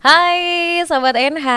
Hai Sobat NH,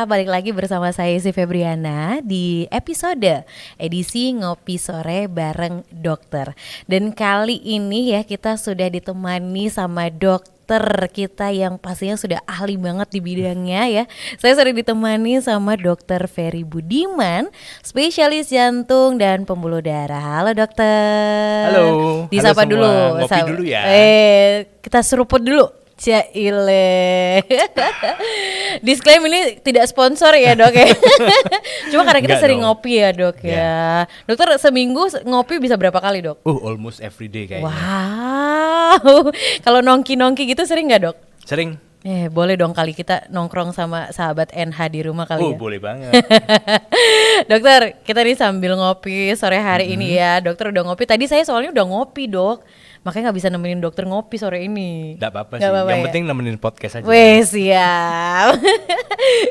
balik lagi bersama saya Si Febriana di episode edisi Ngopi Sore bareng dokter. Dan kali ini ya kita sudah ditemani sama dokter kita yang pastinya sudah ahli banget di bidangnya ya. Saya sudah ditemani sama Dokter Ferry Budiman, spesialis jantung dan pembuluh darah. Halo dokter. Halo, Disapa halo semua. dulu. Ngopi dulu ya. Kita seruput dulu. Caile. Disclaimer ini tidak sponsor ya dok ya. Cuma karena kita Enggak sering dong. ngopi ya dok ya. Dokter seminggu ngopi bisa berapa kali dok? Almost every day kayaknya. Wow. Kalau nongki-nongki gitu sering nggak dok? Sering? Boleh dong kali kita nongkrong sama sahabat NH di rumah kali ya. Boleh banget. Dokter, kita nih sambil ngopi sore hari ini ya. Dokter udah ngopi. Tadi saya soalnya udah ngopi dok. Makanya gak bisa nemenin dokter ngopi sore ini. Nggak apa-apa Nggak sih. apa-apa Yang ya? penting nemenin podcast aja. Weh siap.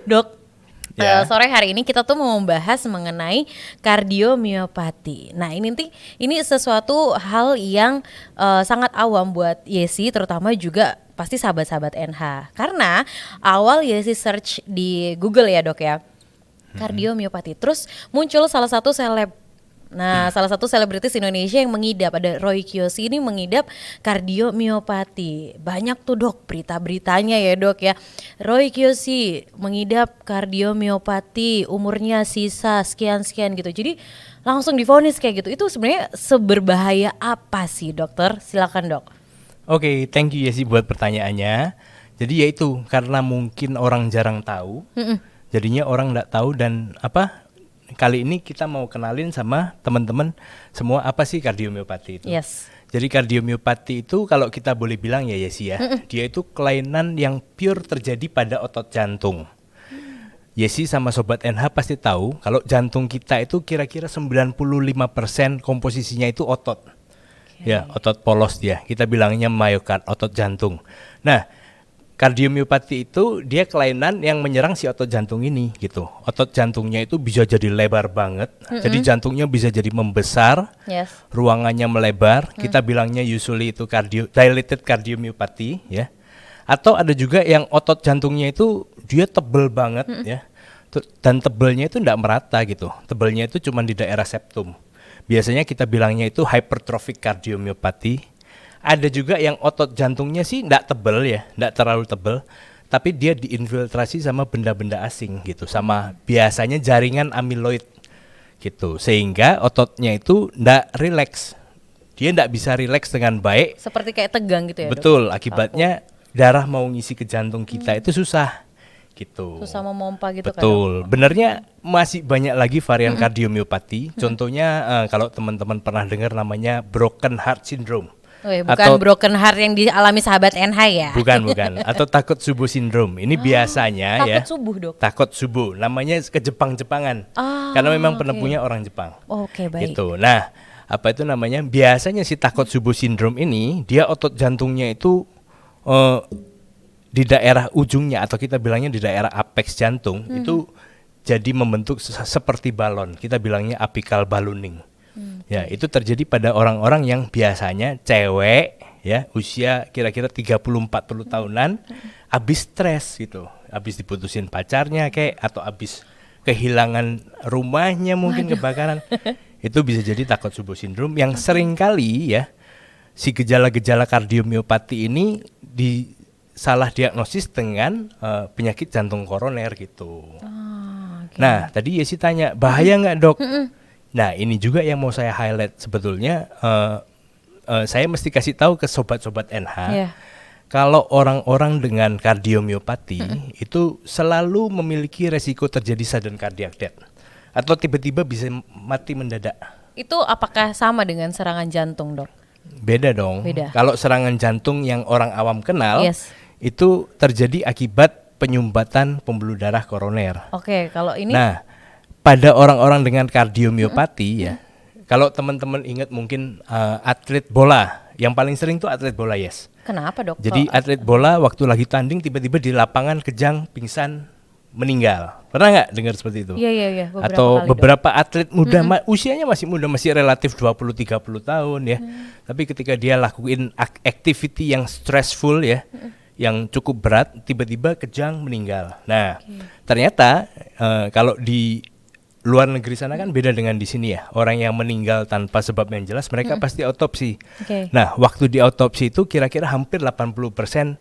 Dok, Ya. sore hari ini kita tuh mau membahas mengenai kardiomiopati. Nah ini sesuatu hal yang sangat awam buat Yesi, terutama juga pasti sahabat-sahabat NH. Karena awal Yesi search di Google ya dok ya, kardiomiopati. Terus muncul salah satu salah satu selebritis Indonesia yang mengidap, ada Roy Kiyoshi ini mengidap kardiomiopati. Banyak tuh dok berita-beritanya ya dok ya. Roy Kiyoshi mengidap kardiomiopati, umurnya sisa sekian-sekian gitu. Jadi langsung divonis kayak gitu. Itu sebenarnya seberbahaya apa sih dokter? Silakan dok. Oke, thank you Yesi buat pertanyaannya. Jadi ya itu, karena mungkin orang jarang tahu, jadinya orang nggak tahu dan kali ini kita mau kenalin sama teman-teman semua apa sih kardiomiopati itu. Yes. Jadi kardiomiopati itu kalau kita boleh bilang ya Yesi ya, dia itu kelainan yang pure terjadi pada otot jantung. Yesi sama Sobat NH pasti tahu kalau jantung kita itu kira-kira 95% komposisinya itu otot. Ya, otot polos dia. Kita bilangnya myokard, otot jantung. Nah, kardiomiopati itu dia kelainan yang menyerang si otot jantung ini gitu. Otot jantungnya itu bisa jadi lebar banget. Jadi jantungnya bisa jadi membesar. Yes. Ruangannya melebar. Kita bilangnya usually itu dilated kardiomiopati ya. Atau ada juga yang otot jantungnya itu dia tebel banget ya. Dan tebelnya itu enggak merata gitu. Tebelnya itu cuma di daerah septum. Biasanya kita bilangnya itu hypertrophic kardiomiopati. Ada juga yang otot jantungnya sih enggak tebel ya, enggak terlalu tebel, tapi dia diinfiltrasi sama benda-benda asing gitu, sama biasanya jaringan amiloid gitu. Sehingga ototnya itu enggak rileks. Dia enggak bisa rileks dengan baik. Seperti kayak tegang gitu ya dok? Betul, akibatnya darah mau ngisi ke jantung kita itu susah gitu. Susah memompa gitu kan dok? Betul, benernya masih banyak lagi varian kardiomiopati. Contohnya kalau teman-teman pernah dengar namanya broken heart syndrome. Bukan broken heart yang dialami sahabat NH ya? Bukan. Atau takut subuh syndrome. Ini biasanya takut ya. subuh dok? Takut subuh. Namanya ke Jepang-Jepangan. Karena memang penemunya orang Jepang. Oke, baik. Gitu. Nah, apa itu namanya? Biasanya si takut subuh syndrome ini dia otot jantungnya itu di daerah ujungnya atau kita bilangnya di daerah apex jantung itu jadi membentuk seperti balon. Kita bilangnya apical ballooning. Ya, itu terjadi pada orang-orang yang biasanya cewek ya, usia kira-kira 30-40 tahunan habis stres gitu. Habis diputusin pacarnya atau habis kehilangan rumahnya mungkin kebakaran. Itu bisa jadi takut subuh syndrome yang sering kali ya si gejala-gejala kardiomiopati ini salah diagnosis dengan penyakit jantung koroner gitu. Nah, tadi Yesi tanya, bahaya nggak dok? Nah, ini juga yang mau saya highlight sebetulnya. Saya mesti kasih tahu ke sobat-sobat NH, kalau orang-orang dengan kardiomiopati itu selalu memiliki resiko terjadi sudden cardiac death atau tiba-tiba bisa mati mendadak. Itu apakah sama dengan serangan jantung dok? Beda dong. Beda. Kalau serangan jantung yang orang awam kenal, Yes. itu terjadi akibat penyumbatan pembuluh darah koroner. Oke, kalau ini Nah, pada orang-orang dengan kardiomiopati ya, kalau teman-teman ingat mungkin atlet bola, yang paling sering tuh atlet bola yes. kenapa dok? Jadi atlet bola waktu lagi tanding tiba-tiba di lapangan kejang, pingsan, meninggal. Pernah nggak dengar seperti itu? Iya. Atau beberapa atlet muda usianya masih muda, masih relatif 20-30 tahun ya. Tapi ketika dia lakuin activity yang stressful ya, yang cukup berat tiba-tiba kejang meninggal. Nah, ternyata kalau di luar negeri sana kan beda dengan di sini ya. Orang yang meninggal tanpa sebab yang jelas mereka pasti autopsi. Oke. Nah, waktu di autopsi itu kira-kira hampir 80%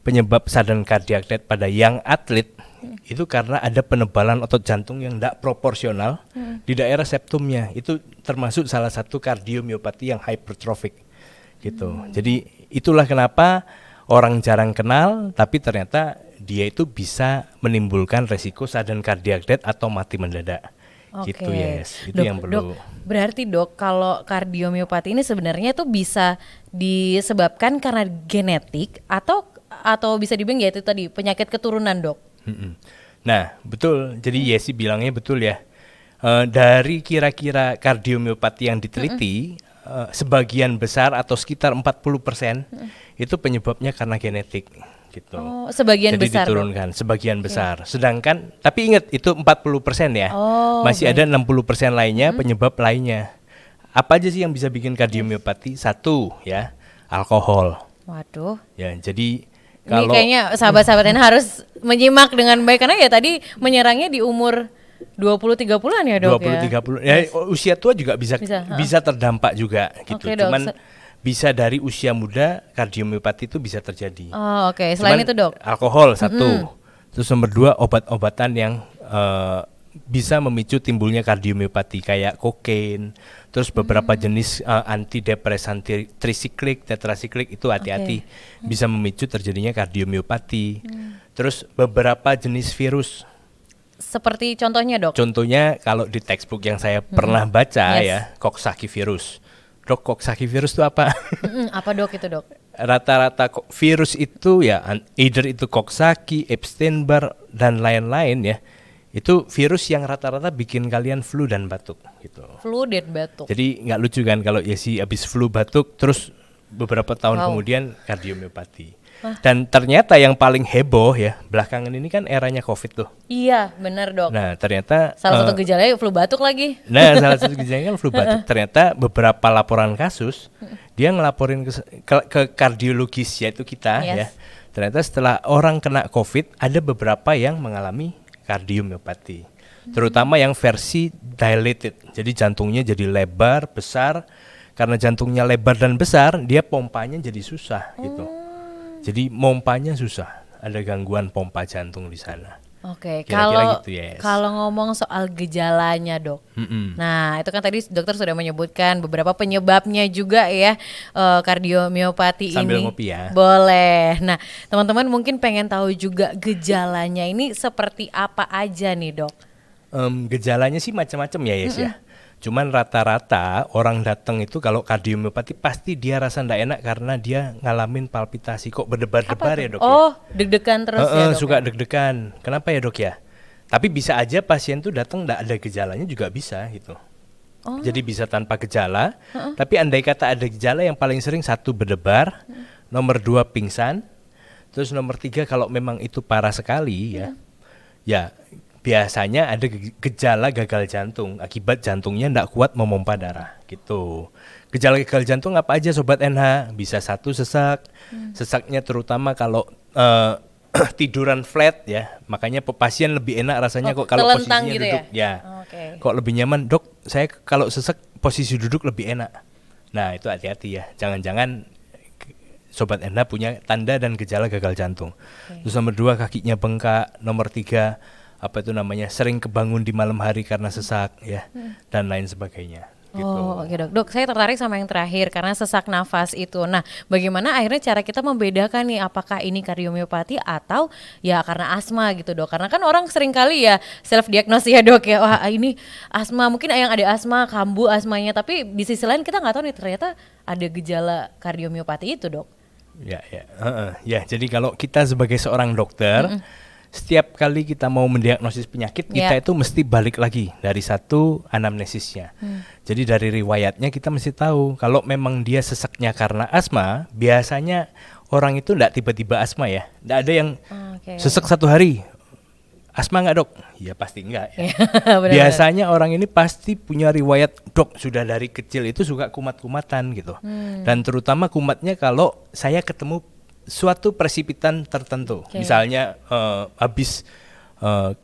penyebab sudden cardiac death pada young atlet itu karena ada penebalan otot jantung yang tidak proporsional di daerah septumnya. Itu termasuk salah satu kardiomiopati yang hypertrophic gitu. Jadi itulah kenapa orang jarang kenal tapi ternyata dia itu bisa menimbulkan resiko sudden cardiac death atau mati mendadak. Gitu yes. Itu Dok, yang perlu. Berarti dok, kalau kardiomiopati ini sebenarnya tuh bisa disebabkan karena genetik atau bisa dibilang ya itu tadi penyakit keturunan dok. Nah betul, jadi Yesi bilangnya betul ya. Dari kira-kira kardiomiopati yang diteliti, sebagian besar atau sekitar 40% itu penyebabnya karena genetik gitu. Oh, sebagian jadi besar, diturunkan, sebagian besar. Sedangkan, tapi ingat itu 40% ya. Masih ada 60% lainnya penyebab lainnya. Apa aja sih yang bisa bikin kardiomiopati? Satu ya, alkohol. Waduh. Ya, jadi Ini kayaknya sahabat-sahabat ini harus menyimak dengan baik karena ya tadi menyerangnya di umur 20-30-an ya dok 20-30 ya. Usia tua juga bisa terdampak juga gitu. Oke, dok. Cuman bisa dari usia muda kardiomiopati itu bisa terjadi. Oh, oke. Selain itu dok, Alkohol satu. Terus nomor 2 obat-obatan yang bisa memicu timbulnya kardiomiopati kayak kokain, terus beberapa jenis antidepresan trisiklik, tetrasiklik itu hati-hati bisa memicu terjadinya kardiomiopati. Terus beberapa jenis virus. seperti contohnya dok. Contohnya kalau di textbook yang saya pernah baca ya, Coxsackie virus. Dok, Coxsackie virus itu apa? Apa dok itu dok? Rata-rata virus itu ya either itu Coxsackie, Epstein-Barr dan lain-lain ya. Itu virus yang rata-rata bikin kalian flu dan batuk gitu. Flu dan batuk. Jadi nggak lucu kan kalau Yesi habis flu batuk terus beberapa tahun kemudian kardiomiopati. Dan ternyata yang paling heboh ya belakangan ini kan eranya COVID tuh. Iya, benar dok. Nah ternyata Salah satu gejalanya flu batuk lagi. Nah salah satu gejalanya kan flu batuk. Ternyata beberapa laporan kasus dia ngelaporin ke kardiologis yaitu kita ya. Ternyata setelah orang kena COVID ada beberapa yang mengalami kardiomiopati, terutama yang versi dilated. Jadi jantungnya jadi lebar, besar. Karena jantungnya lebar dan besar, dia pompanya jadi susah gitu. Jadi pompanya susah, ada gangguan pompa jantung di sana. Oke, Kira-kira gitu, yes. kalau ngomong soal gejalanya dok, nah itu kan tadi dokter sudah menyebutkan beberapa penyebabnya juga ya kardiomiopati ini. Sambil ngopi ya. Boleh. Nah teman-teman mungkin pengen tahu juga gejalanya ini seperti apa aja nih dok? Gejalanya sih macam-macam ya Yes ya. Cuman rata-rata orang datang itu kalau kardiomiopati pasti dia rasa ndak enak karena dia ngalamin palpitasi kok berdebar-debar ya dok. Oh, deg-degan terus ya dok. Suka deg-degan. Kenapa ya dok ya? Tapi bisa aja pasien tuh datang ndak ada gejalanya juga bisa gitu. Jadi bisa tanpa gejala. Tapi andai kata ada gejala yang paling sering satu berdebar, nomor 2 pingsan, terus nomor 3 kalau memang itu parah sekali ya biasanya ada gejala gagal jantung akibat jantungnya tidak kuat memompa darah gitu. Gejala gagal jantung apa aja sobat NH? Bisa satu sesak, sesaknya terutama kalau tiduran flat ya, makanya pasien lebih enak rasanya kok kalau posisinya gitu duduk ya. Kok lebih nyaman dok? Saya kalau sesek posisi duduk lebih enak. Nah itu hati-hati ya, jangan-jangan sobat NH punya tanda dan gejala gagal jantung. Terus nomor 2 kakinya bengkak, nomor 3 apa itu namanya sering kebangun di malam hari karena sesak ya dan lain sebagainya. Gitu. Oke dok. Dok, saya tertarik sama yang terakhir karena sesak nafas itu. Nah, bagaimana akhirnya cara kita membedakan nih apakah ini kardiomiopati atau ya karena asma gitu dok? Karena kan orang sering kali ya self diagnosis ya dok ya, wah ini asma, mungkin yang ada asma kambuh asmanya, tapi di sisi lain kita nggak tahu nih ternyata ada gejala kardiomiopati itu dok. Ya, jadi kalau kita sebagai seorang dokter setiap kali kita mau mendiagnosis penyakit kita itu mesti balik lagi dari satu anamnesisnya. Jadi dari riwayatnya kita mesti tahu kalau memang dia sesaknya karena asma, biasanya orang itu enggak tiba-tiba asma ya. Enggak ada yang sesek 1 hari. Asma enggak dok? Ya pasti enggak ya. Biasanya orang ini pasti punya riwayat dok sudah dari kecil itu suka kumat-kumatan gitu. Dan terutama kumatnya kalau saya ketemu suatu presipitan tertentu. Misalnya habis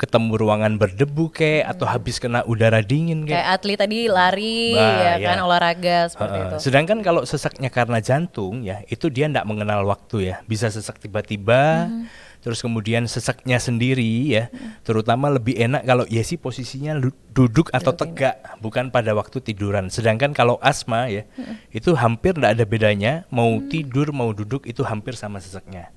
ketemu ruangan berdebu atau habis kena udara dingin Kayak atlet tadi lari ya kan, olahraga seperti itu. Sedangkan kalau sesaknya karena jantung ya, itu dia enggak mengenal waktu ya. Bisa sesak tiba-tiba, terus kemudian sesaknya sendiri ya. Terutama lebih enak kalau Yesi posisinya duduk atau tegak, bukan pada waktu tiduran. Sedangkan kalau asma ya, itu hampir enggak ada bedanya, mau tidur mau duduk itu hampir sama sesaknya.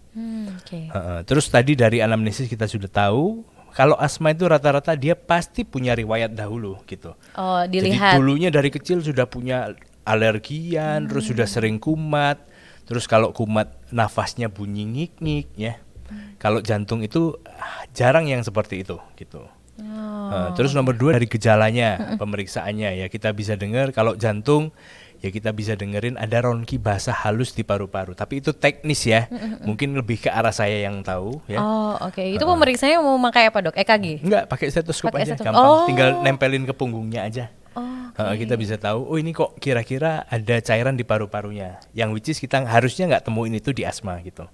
Terus tadi dari anamnesis kita sudah tahu kalau asma itu rata-rata dia pasti punya riwayat dahulu gitu. Oh, dilihat. Jadi dulunya dari kecil sudah punya alergian, terus sudah sering kumat. Terus kalau kumat nafasnya bunyi ngik-ngik ya. Kalau jantung itu jarang yang seperti itu gitu. Terus nomor 2 dari gejalanya, pemeriksaannya ya, kita bisa dengar kalau jantung ya kita bisa dengerin ada ronki basah halus di paru-paru. Tapi itu teknis ya, mungkin lebih ke arah saya yang tahu ya. Oh oke, itu pemeriksaannya mau pakai apa dok? EKG? Enggak, pakai stetoskop aja, stetoskop. gampang. Tinggal nempelin ke punggungnya aja. Kita bisa tahu, oh ini kok kira-kira ada cairan di paru-parunya. Yang which is kita harusnya nggak temuin itu di asma gitu.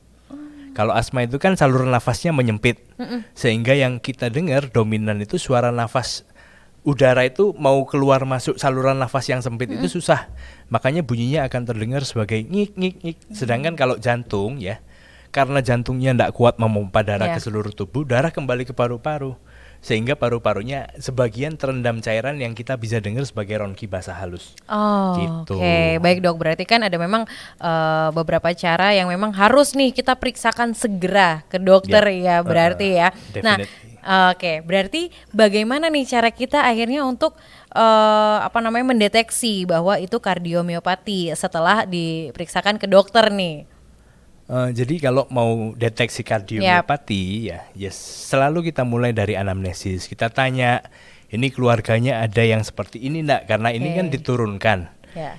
Kalau asma itu kan saluran nafasnya menyempit, sehingga yang kita dengar dominan itu suara nafas udara itu mau keluar masuk saluran nafas yang sempit itu susah. Makanya bunyinya akan terdengar sebagai ngik ngik ngik. Sedangkan kalau jantung ya, karena jantungnya tidak kuat memompa darah ke seluruh tubuh, darah kembali ke paru-paru. Sehingga paru-parunya sebagian terendam cairan yang kita bisa dengar sebagai ronki basah halus. Gitu. Oke, baik dok. Berarti kan ada memang beberapa cara yang memang harus nih kita periksakan segera ke dokter ya berarti ya. Nah, oke, berarti bagaimana nih cara kita akhirnya untuk mendeteksi bahwa itu kardiomiopati setelah diperiksakan ke dokter nih? Jadi kalau mau deteksi kardiomiopati ya selalu kita mulai dari anamnesis. Kita tanya, ini keluarganya ada yang seperti ini enggak? Karena ini kan diturunkan.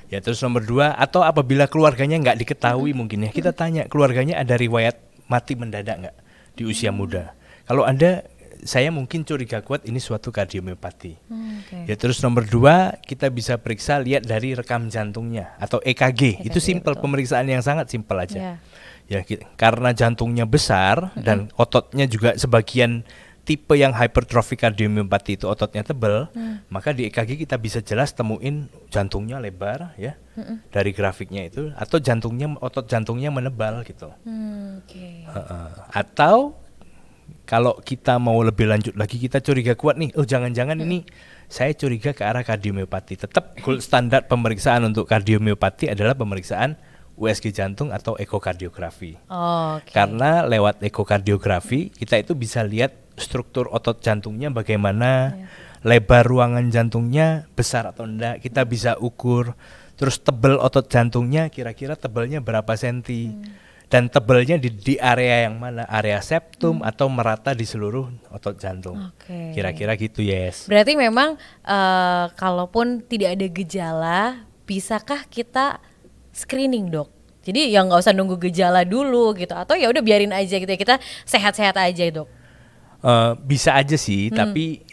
Ya terus nomor 2, atau apabila keluarganya nggak diketahui mungkin ya, kita tanya keluarganya ada riwayat mati mendadak nggak di usia muda. Kalau ada, saya mungkin curiga kuat ini suatu kardiomiopati. Ya terus nomor 2, kita bisa periksa lihat dari rekam jantungnya atau EKG. Itu simple, pemeriksaan yang sangat simpel aja. Ya karena jantungnya besar dan ototnya juga sebagian tipe yang hypertrophy kardiomiopati itu ototnya tebal, maka di EKG kita bisa jelas temuin jantungnya lebar ya dari grafiknya itu, atau otot jantungnya menebal gitu. Atau kalau kita mau lebih lanjut lagi, kita curiga kuat nih, oh jangan-jangan ini saya curiga ke arah kardiomiopati. Tetap gold standar pemeriksaan untuk kardiomiopati adalah pemeriksaan USG jantung atau ekokardiografi. Karena lewat ekokardiografi kita itu bisa lihat struktur otot jantungnya bagaimana, lebar ruangan jantungnya besar atau enggak, kita bisa ukur. Terus tebal otot jantungnya kira-kira tebalnya berapa senti. Dan tebalnya di area yang mana, area septum atau merata di seluruh otot jantung. Kira-kira gitu, yes. Berarti memang kalaupun tidak ada gejala, bisakah kita screening dok? Jadi ya nggak usah nunggu gejala dulu gitu, atau ya udah biarin aja gitu ya, kita sehat-sehat aja dok. Bisa aja sih, tapi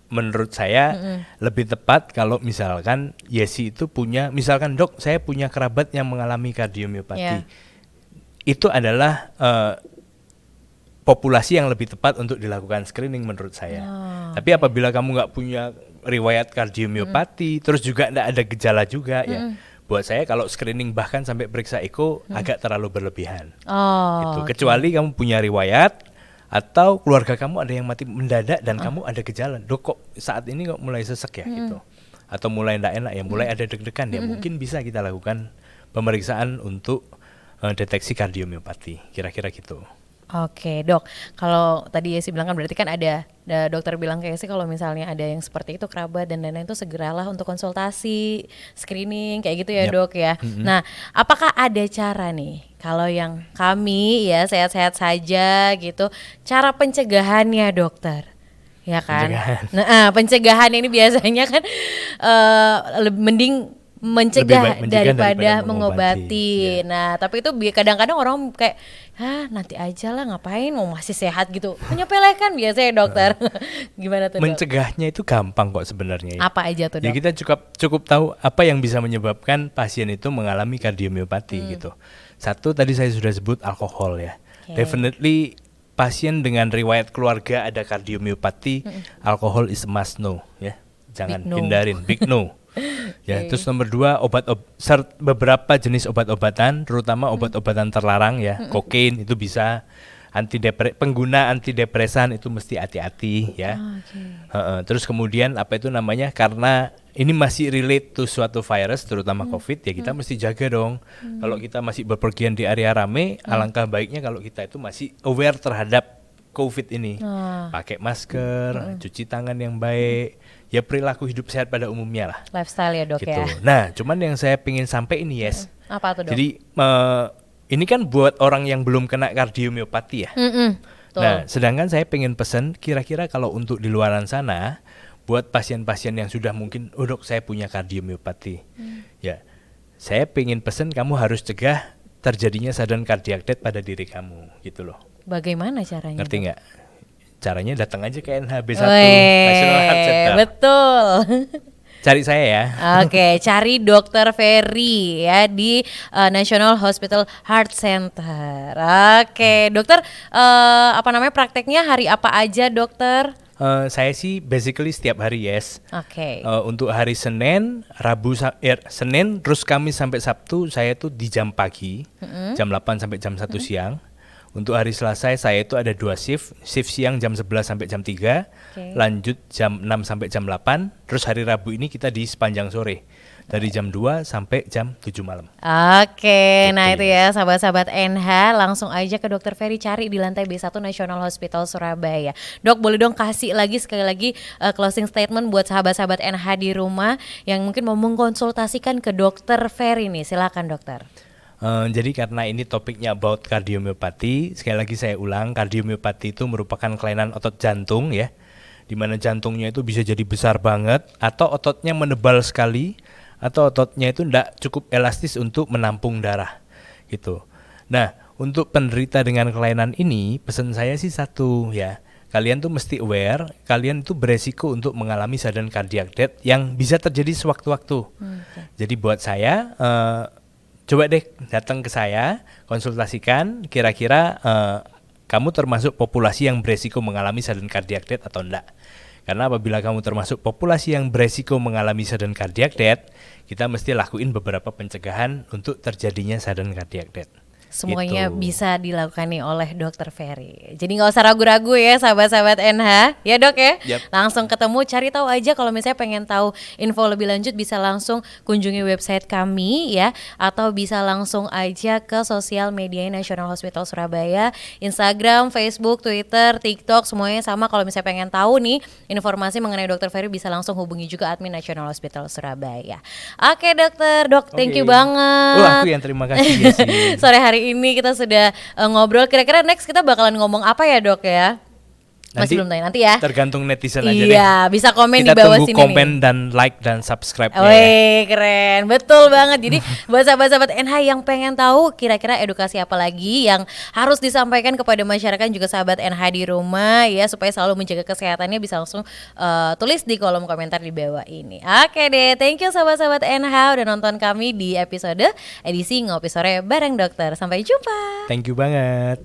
menurut saya lebih tepat kalau misalkan Yesi itu punya, misalkan dok saya punya kerabat yang mengalami kardiomiopati, itu adalah populasi yang lebih tepat untuk dilakukan screening menurut saya. Tapi apabila kamu nggak punya riwayat kardiomiopati, terus juga nggak ada gejala juga ya, buat saya kalau screening bahkan sampai periksa eko agak terlalu berlebihan. Gitu. Kecuali kamu punya riwayat atau keluarga kamu ada yang mati mendadak dan kamu ada gejala, dok kok saat ini kok mulai sesek ya gitu, atau mulai nggak enak ya, mulai ada deg-degan ya, mungkin bisa kita lakukan pemeriksaan untuk deteksi kardiomiopati, kira-kira gitu. Oke dok, kalau tadi Yesi bilang kan berarti kan ada dokter bilang kayak sih kalau misalnya ada yang seperti itu kerabat dan lain-lain itu segeralah untuk konsultasi, screening kayak gitu ya dok ya. Nah, apakah ada cara nih kalau yang kami ya sehat-sehat saja gitu, cara pencegahannya dokter? Ya kan. Nah, pencegahan ini biasanya kan mending mencegah mencegah daripada daripada mengobati. mengobati. Nah, tapi itu kadang-kadang orang kayak, nanti aja lah, ngapain mau masih sehat gitu. Menyepelekan biasanya dokter. Gimana tuh dok? Mencegahnya itu gampang kok sebenarnya. Apa aja tuh Ya dok? kita cukup tahu apa yang bisa menyebabkan pasien itu mengalami kardiomiopati gitu. Satu tadi saya sudah sebut alkohol ya. Oke. Definitely pasien dengan riwayat keluarga ada kardiomiopati, alkohol is a must no ya. Jangan Big no. hindarin, big no. Ya, Oke. terus nomor 2 beberapa jenis obat-obatan, terutama obat-obatan terlarang ya, kokain itu bisa, pengguna antidepresan itu mesti hati-hati ya. Oke. Terus kemudian apa itu namanya, karena ini masih relate to suatu virus terutama COVID ya, kita mesti jaga dong. Kalau kita masih berpergian di area rame, alangkah baiknya kalau kita itu masih aware terhadap COVID ini. Pakai masker, cuci tangan yang baik, ya perilaku hidup sehat pada umumnya lah. Lifestyle ya dok Gitu. ya. Nah, cuman yang saya pengen sampai ini Apa tuh dok? Jadi ini kan buat orang yang belum kena kardiomiopati ya. Betul. Nah, sedangkan saya pengen pesen kira-kira kalau untuk di luaran sana buat pasien-pasien yang sudah mungkin, dok saya punya kardiomiopati. Ya, saya pengen pesen kamu harus cegah terjadinya sudden cardiac death pada diri kamu gitu loh. Bagaimana caranya? Ngerti Dok? nggak? Caranya datang aja ke NHB1 Weh, National Heart Center. betul. Cari saya ya. Oke, cari Dokter Ferry ya di National Hospital Heart Center. Oke, dokter, apa namanya prakteknya hari apa aja dokter? Saya sih basically setiap hari Oke. Untuk hari Senin, Senin terus Kamis sampai Sabtu saya tuh di jam pagi, jam 8 sampai jam 1 siang. Untuk hari Selasa saya itu ada 2 shift siang jam 11 sampai jam 3, Oke. lanjut jam 6 sampai jam 8, terus hari Rabu ini kita di sepanjang sore. Dari jam 2 sampai jam 7 malam. Oke, nah Gitu, itu ya sahabat-sahabat NH, langsung aja ke Dokter Ferry, cari di lantai B1 National Hospital Surabaya. Dok, boleh dong kasih lagi sekali lagi closing statement buat sahabat-sahabat NH di rumah yang mungkin mau mengkonsultasikan ke Dokter Ferry nih, silakan dokter. Jadi karena ini topiknya about kardiomiopati, sekali lagi saya ulang, kardiomiopati itu merupakan kelainan otot jantung ya, di mana jantungnya itu bisa jadi besar banget, atau ototnya menebal sekali, atau ototnya itu tidak cukup elastis untuk menampung darah gitu. Nah, untuk penderita dengan kelainan ini, pesan saya sih satu ya, kalian tuh mesti aware, kalian itu beresiko untuk mengalami sudden cardiac death yang bisa terjadi sewaktu-waktu. Jadi buat saya, coba deh datang ke saya, konsultasikan kira-kira kamu termasuk populasi yang beresiko mengalami sudden cardiac death atau enggak. Karena apabila kamu termasuk populasi yang beresiko mengalami sudden cardiac death, kita mesti lakuin beberapa pencegahan untuk terjadinya sudden cardiac death. Semuanya Gitu. bisa dilakukan nih oleh Dokter Ferry. Jadi nggak usah ragu-ragu ya sahabat-sahabat NH, ya dok ya. Yap. Langsung ketemu, cari tahu aja kalau misalnya pengen tahu info lebih lanjut bisa langsung kunjungi website kami ya, atau bisa langsung aja ke sosial media National Hospital Surabaya, Instagram, Facebook, Twitter, TikTok, semuanya sama. Kalau misalnya pengen tahu nih informasi mengenai Dokter Ferry bisa langsung hubungi juga admin National Hospital Surabaya. Oke dokter, dok, thank you Oke. banget. Aku yang terima kasih ya sih. Sore hari ini kita sudah ngobrol. Kira-kira next kita bakalan ngomong apa ya dok ya? Masih belum tahu, nanti ya. Tergantung netizen aja deh. Iya, bisa komen di Kita bawah tunggu sini komen nih. dan like dan subscribe ya. Wih, keren. Betul banget. Jadi buat sahabat-sahabat NH yang pengen tahu kira-kira edukasi apa lagi yang harus disampaikan kepada masyarakat, juga sahabat NH di rumah ya, supaya selalu menjaga kesehatannya, bisa langsung tulis di kolom komentar di bawah ini. Oke deh, thank you sahabat-sahabat NH udah nonton kami di episode edisi Ngopi Sore bareng dokter. Sampai jumpa. Thank you banget.